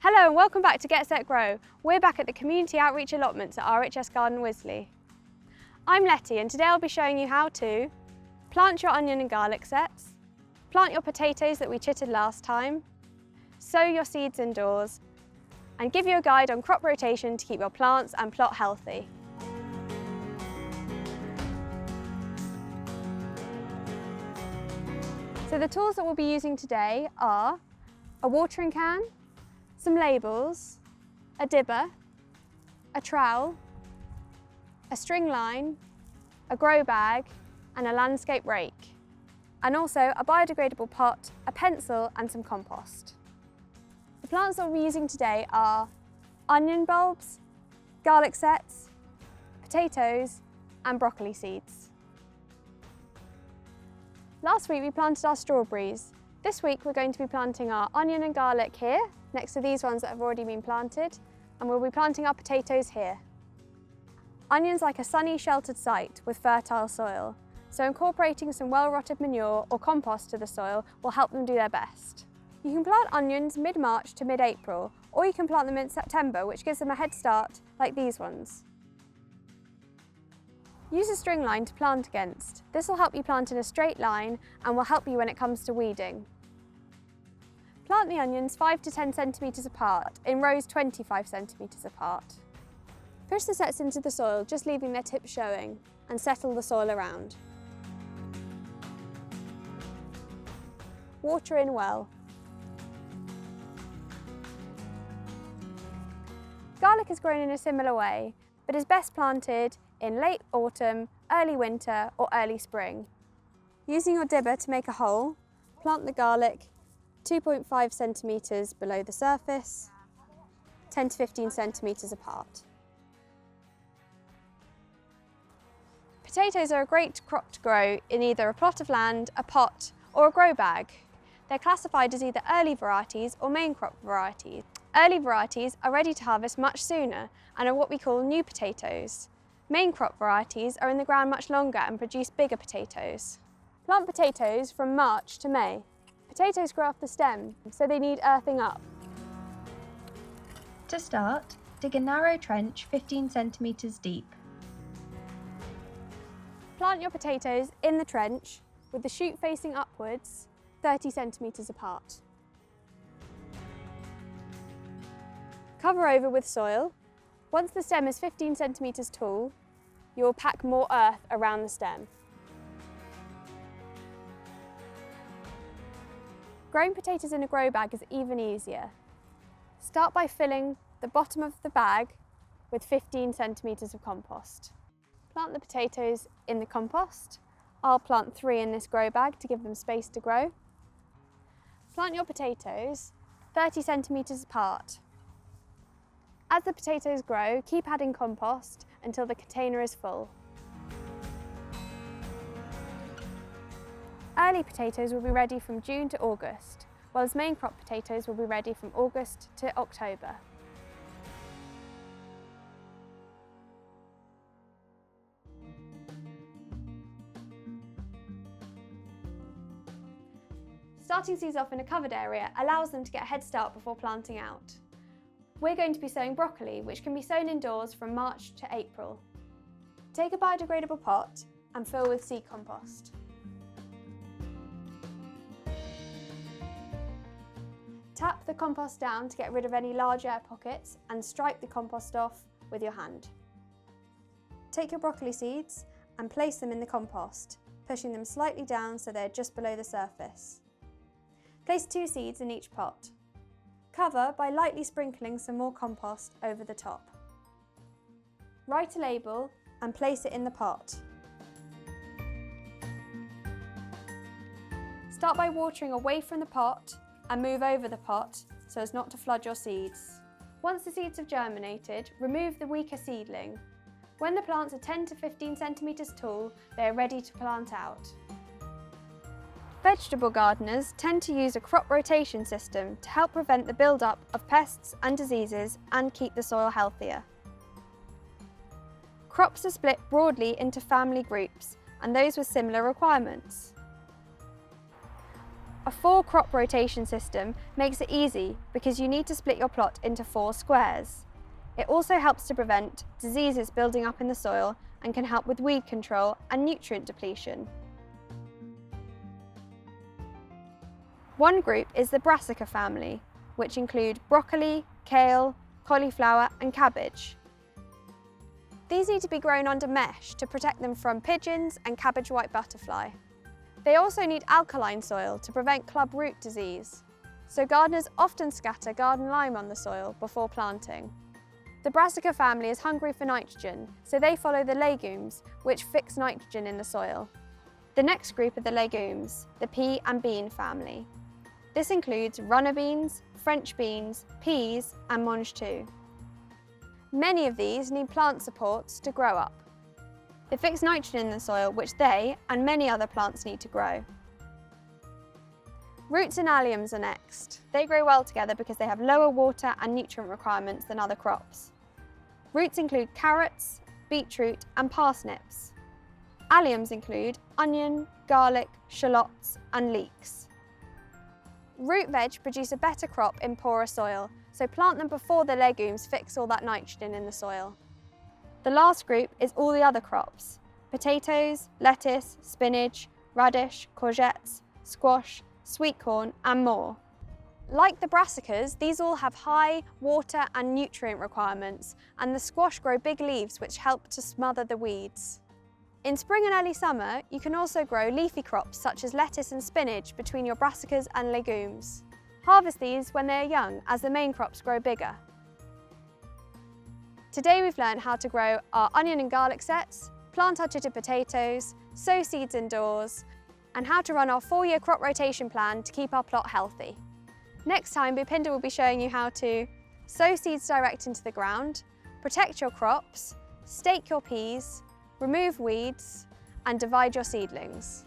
Hello and welcome back to Get Set Grow. We're back at the Community Outreach Allotments at RHS Garden Wisley. I'm Lettie and today I'll be showing you how to plant your onion and garlic sets, plant your potatoes that we chitted last time, sow your seeds indoors, and give you a guide on crop rotation to keep your plants and plot healthy. So the tools that we'll be using today are a watering can, some labels, a dibber, a trowel, a string line, a grow bag and a landscape rake, and also a biodegradable pot, a pencil and some compost. The plants that we'll be using today are onion bulbs, garlic sets, potatoes and broccoli seeds. Last week we planted our strawberries. This week we're going to be planting our onion and garlic here, next to these ones that have already been planted, and we'll be planting our potatoes here. Onions like a sunny, sheltered site with fertile soil, so incorporating some well-rotted manure or compost to the soil will help them do their best. You can plant onions mid-March to mid-April, or you can plant them in September, which gives them a head start like these ones. Use a string line to plant against. This will help you plant in a straight line and will help you when it comes to weeding. Plant the onions 5 to 10 centimetres apart, in rows 25 centimetres apart. Push the sets into the soil, just leaving their tips showing, and settle the soil around. Water in well. Garlic is grown in a similar way, but is best planted in late autumn, early winter or early spring. Using your dibber to make a hole, plant the garlic 2.5 centimetres below the surface, 10 to 15 centimetres apart. Potatoes are a great crop to grow in either a plot of land, a pot or a grow bag. They're classified as either early varieties or main crop varieties. Early varieties are ready to harvest much sooner and are what we call new potatoes. Main crop varieties are in the ground much longer and produce bigger potatoes. Plant potatoes from March to May. Potatoes grow off the stem, so they need earthing up. To start, dig a narrow trench 15 centimetres deep. Plant your potatoes in the trench with the shoot facing upwards 30 centimetres apart. Cover over with soil. Once the stem is 15 centimetres tall, you will pack more earth around the stem. Growing potatoes in a grow bag is even easier. Start by filling the bottom of the bag with 15 centimetres of compost. Plant the potatoes in the compost. I'll plant 3 in this grow bag to give them space to grow. Plant your potatoes 30 centimetres apart. As the potatoes grow, keep adding compost until the container is full. Early potatoes will be ready from June to August, whilst main crop potatoes will be ready from August to October. Starting seeds off in a covered area allows them to get a head start before planting out. We're going to be sowing broccoli, which can be sown indoors from March to April. Take a biodegradable pot and fill with seed compost. Tap the compost down to get rid of any large air pockets and strike the compost off with your hand. Take your broccoli seeds and place them in the compost, pushing them slightly down so they're just below the surface. Place 2 seeds in each pot. Cover by lightly sprinkling some more compost over the top. Write a label and place it in the pot. Start by watering away from the pot and move over the pot so as not to flood your seeds. Once the seeds have germinated, remove the weaker seedling. When the plants are 10 to 15 centimetres tall, they are ready to plant out. Vegetable gardeners tend to use a crop rotation system to help prevent the build-up of pests and diseases and keep the soil healthier. Crops are split broadly into family groups and those with similar requirements. A 4-crop rotation system makes it easy because you need to split your plot into 4 squares. It also helps to prevent diseases building up in the soil and can help with weed control and nutrient depletion. One group is the brassica family, which include broccoli, kale, cauliflower and cabbage. These need to be grown under mesh to protect them from pigeons and cabbage white butterfly. They also need alkaline soil to prevent club root disease, so gardeners often scatter garden lime on the soil before planting. The brassica family is hungry for nitrogen, so they follow the legumes, which fix nitrogen in the soil. The next group are the legumes, the pea and bean family. This includes runner beans, French beans, peas and mange tout. Many of these need plant supports to grow up. They fix nitrogen in the soil, which they and many other plants need to grow. Roots and alliums are next. They grow well together because they have lower water and nutrient requirements than other crops. Roots include carrots, beetroot and parsnips. Alliums include onion, garlic, shallots and leeks. Root veg produce a better crop in poorer soil, so plant them before the legumes fix all that nitrogen in the soil. The last group is all the other crops: potatoes, lettuce, spinach, radish, courgettes, squash, sweet corn and more. Like the brassicas, these all have high water and nutrient requirements, and the squash grow big leaves which help to smother the weeds. In spring and early summer, you can also grow leafy crops such as lettuce and spinach between your brassicas and legumes. Harvest these when they are young, as the main crops grow bigger. Today we've learned how to grow our onion and garlic sets, plant our chitted potatoes, sow seeds indoors, and how to run our 4-year crop rotation plan to keep our plot healthy. Next time, Bhupinder will be showing you how to sow seeds direct into the ground, protect your crops, stake your peas, remove weeds, and divide your seedlings.